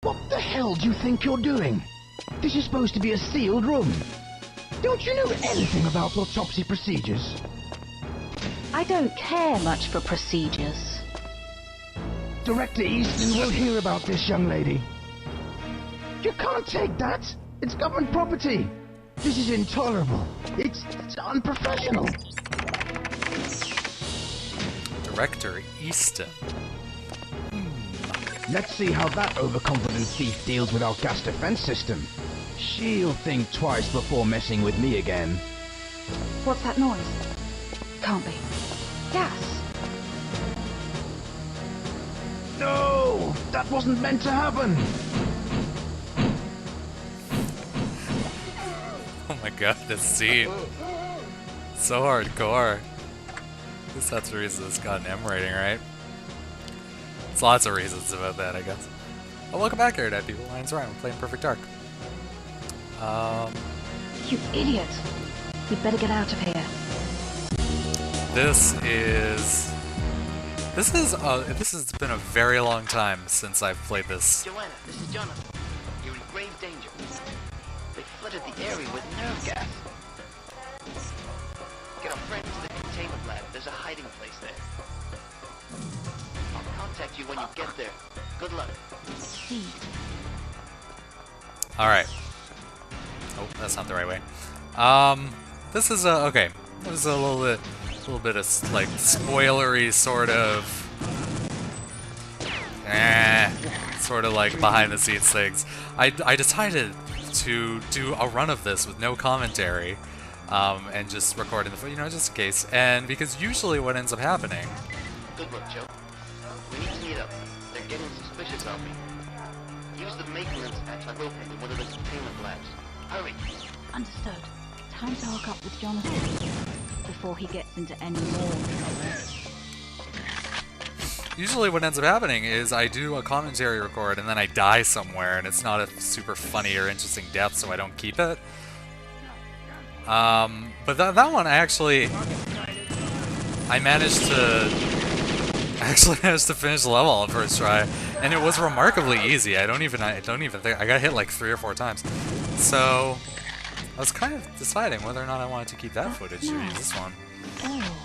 What the hell do you think you're doing? This is supposed to be a sealed room. Don't you know anything about autopsy procedures? I don't care much for procedures. Director Easton will hear about this, young lady. You can't take that. It's government property. This is intolerable. It's unprofessional. Director Easton. Let's see how that overconfident thief deals with our gas defense system. She'll think twice before messing with me again. What's that noise? Can't be. Gas. No! That wasn't meant to happen! Oh my god, this scene. So hardcore. I guess that's the reason it's got an M rating, right? There's lots of reasons about that, I guess. Oh, welcome back, Air Dead people. Lions Ryan, we're playing Perfect Dark. You idiot. We'd better get out of here. This has been a very long time since I've played this. Joanna, this is Jonathan. You're in grave danger. They flooded the area with nerve gas. Get our friends to the containment lab. There's a hiding place there. I'll contact you when you get there. Good luck. See. Alright. Oh, that's not the right way. This is okay. This is a little bit of like spoilery sort of, sort of like behind the scenes things. I decided to do a run of this with no commentary, and just recording the, just in case. And because usually what ends up happening. Good luck, Joe. We need to meet up. They're getting suspicious of me. Use the maintenance hatch I opened in one of the containment labs. Hurry. Understood. Time to hook up with Jonathan before he gets into any more trouble. Usually what ends up happening is I do a commentary record and then I die somewhere and it's not a super funny or interesting death, so I don't keep it. But that one I managed to finish the level on the first try, and it was remarkably easy. I don't even think I got hit like 3 or 4 times. So I was kind of deciding whether or not I wanted to keep that footage or use this one. Oh,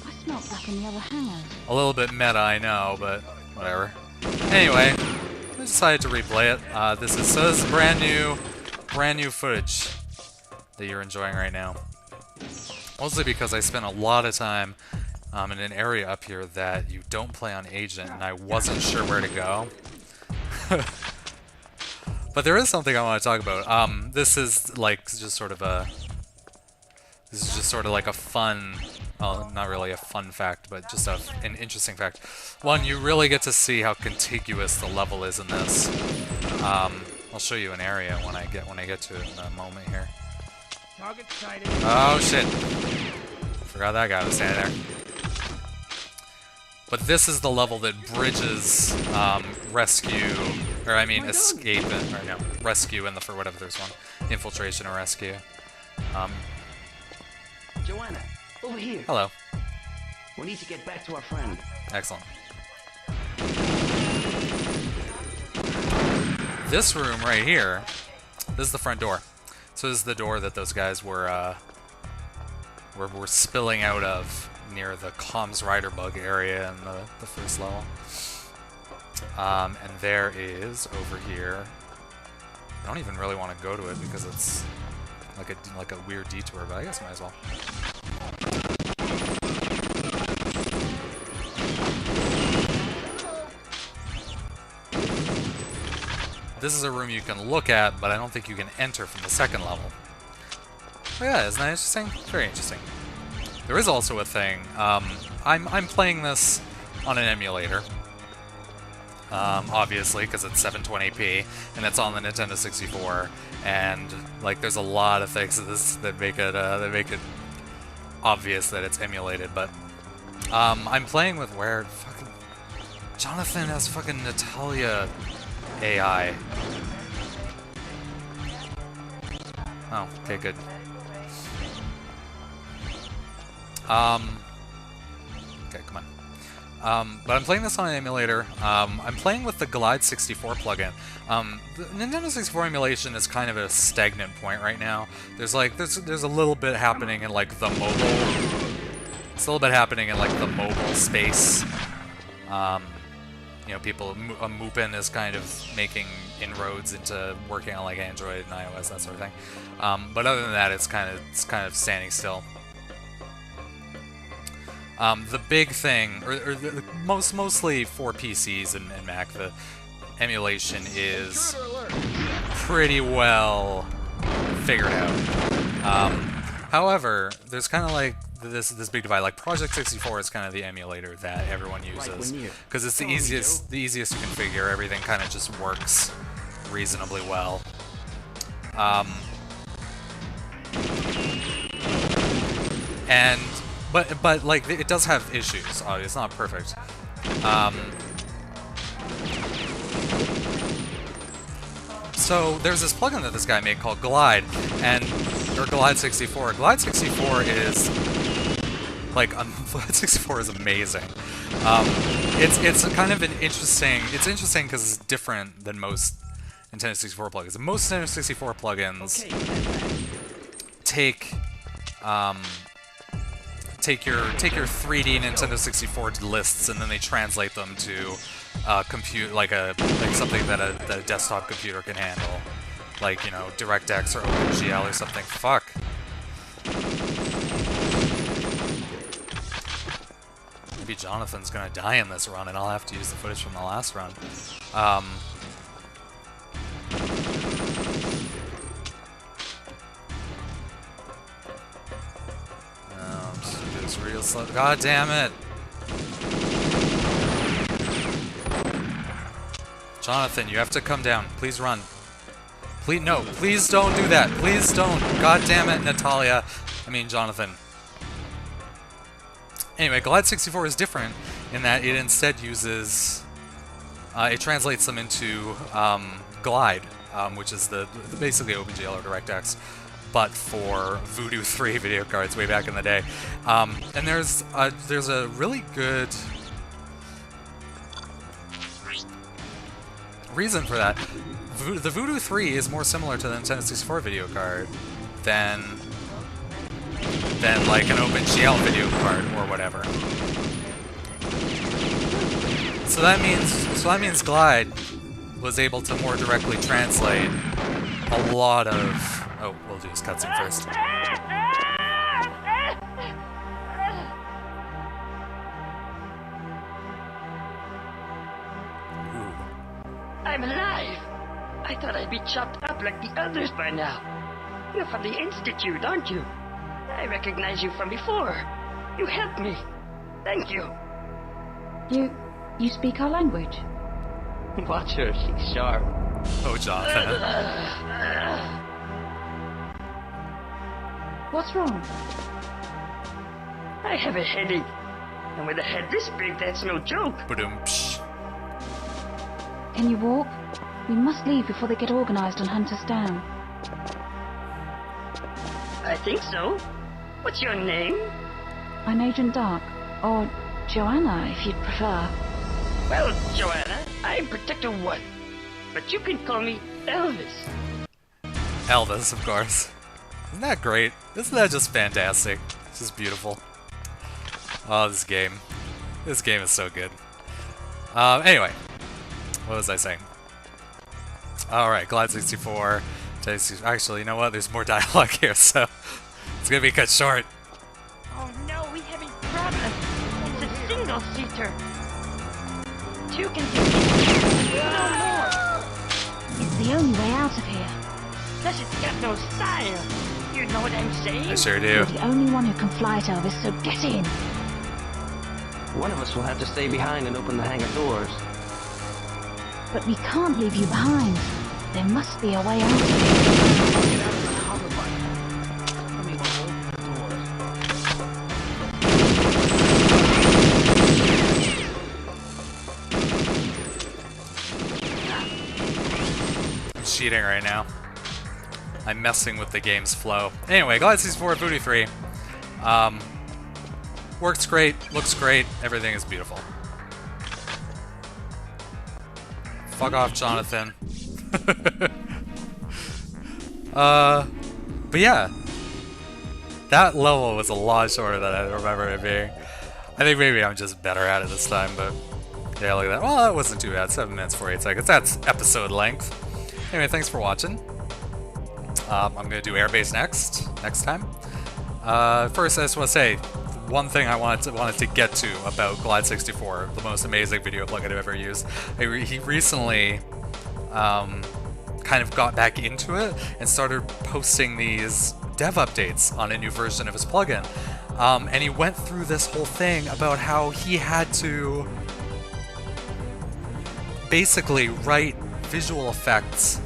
I smelled back in the other hangars. A little bit meta, I know, but whatever. Anyway, I decided to replay it. This is brand new footage that you're enjoying right now. Mostly because I spent a lot of time in an area up here that you don't play on Agent, and I wasn't sure where to go. But there is something I want to talk about. This is like just sort of like a fun, well, not really a fun fact, but just an interesting fact. One, you really get to see how contiguous the level is in this. I'll show you an area when I get to it in a moment here. Oh shit! Forgot that guy was standing there. But this is the level that bridges escape and rescue and for whatever there's one, infiltration or rescue. Joanna, over here. Hello. We need to get back to our friend. Excellent. This room right here, this is the front door. So this is the door that those guys were spilling out of near the comms rider bug area in the first level. And there is over here. I don't even really want to go to it because it's like a weird detour, but I guess I might as well. This is a room you can look at, but I don't think you can enter from the second level. Oh yeah, isn't that interesting? Very interesting. There is also a thing. I'm playing this on an emulator, obviously, because it's 720p and it's on the Nintendo 64. And like, there's a lot of things that make it obvious that it's emulated. But I'm playing with where fucking Jonathan has fucking Natalia AI. Oh, okay, good. Okay, come on. But I'm playing this on an emulator. I'm playing with the Glide 64 plugin. The Nintendo 64 emulation is kind of a stagnant point right now. There's a little bit happening in like the mobile. It's a little bit happening in like the mobile space. You know, Moopin is kind of making inroads into working on like Android and iOS, that sort of thing. But other than that, it's kind of standing still. The big thing, or mostly for PCs and Mac, the emulation is pretty well figured out. However, there's kind of like this big divide. Like Project 64 is kind of the emulator that everyone uses because it's the easiest to configure. Everything kind of just works reasonably well. But like it does have issues. Obviously, it's not perfect. So there's this plugin that this guy made called Glide, or Glide 64. Glide 64 is like Glide 64 is amazing. It's kind of an interesting. It's interesting because it's different than most Nintendo 64 plugins. Most Nintendo 64 plugins take your 3D Nintendo 64 lists and then they translate them to compute like something that a desktop computer can handle, like, you know, DirectX or OpenGL or something. Fuck. Maybe Jonathan's gonna die in this run, and I'll have to use the footage from the last run. It's real slow. God damn it! Jonathan, you have to come down. Please run. Please, no, please don't do that. Please don't. God damn it, Natalia. I mean, Jonathan. Anyway, Glide 64 is different in that it instead uses... it translates them into Glide, which is basically OpenGL or DirectX, but for Voodoo 3 video cards way back in the day. And there's a really good reason for that. The Voodoo 3 is more similar to the Nintendo 64 video card than like an OpenGL video card or whatever. So that means Glide was able to more directly translate a lot of... Oh, we'll do this cutscene first. I'm alive! I thought I'd be chopped up like the others by now. You're from the Institute, aren't you? I recognize you from before. You helped me. Thank you. You speak our language? Watch her, she's sharp. Oh, Jonathan. What's wrong? I have a headache. And with a head this big, that's no joke. Ba-dum-psh. Can you walk? We must leave before they get organized and hunt us down. I think so. What's your name? I'm Agent Dark, or Joanna, if you'd prefer. Well, Joanna, I'm Protector 1. But you can call me Elvis. Elvis, of course. Isn't that great? Isn't that just fantastic? It's just beautiful. Oh, this game. This game is so good. Anyway. What was I saying? Alright, Glide 64. Actually, you know what? There's more dialogue here, so it's gonna be cut short. Oh no, we having problems. It's a single-seater. Two can no more. It's the only way out of here. Plus it's got no style. You know what I'm saying? I sure do. You're the only one who can fly it, Elvis, so get in. One of us will have to stay behind and open the hangar doors. But we can't leave you behind. There must be a way out of here. I'm cheating right now. I'm messing with the game's flow. Anyway, Glide 64 Voodoo 3. Works great, looks great, everything is beautiful. Fuck off, Jonathan. But yeah, that level was a lot shorter than I remember it being. I think maybe I'm just better at it this time, but yeah, look at that. Well, that wasn't too bad. 7 minutes, 48 seconds. That's episode length. Anyway, thanks for watching. I'm gonna do Airbase next time. First, I just want to say one thing I wanted to get to about Glide 64, the most amazing video plugin I've ever used. He recently kind of got back into it and started posting these dev updates on a new version of his plugin. And he went through this whole thing about how he had to basically write visual effects.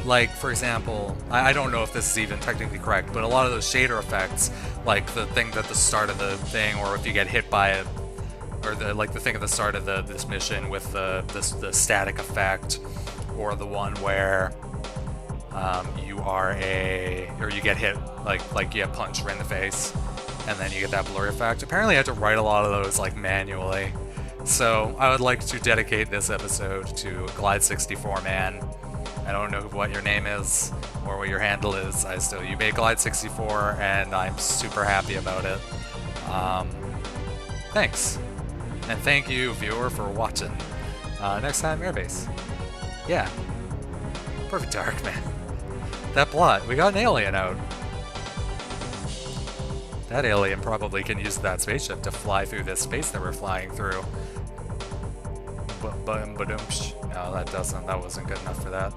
Like, for example, I don't know if this is even technically correct, but a lot of those shader effects, like the thing at the start of the thing, or if you get hit by it, or the thing at the start of this mission with the static effect, or the one where you get hit, like you get punched right in the face, and then you get that blurry effect. Apparently I had to write a lot of those like manually. So I would like to dedicate this episode to Glide 64 man. I don't know what your name is or what your handle is. You made Glide 64 and I'm super happy about it. Thanks. And thank you, viewer, for watching. Next time, Airbase. Yeah. Perfect dark, man. That plot, we got an alien out. That alien probably can use that spaceship to fly through this space that we're flying through. No, that wasn't good enough for that.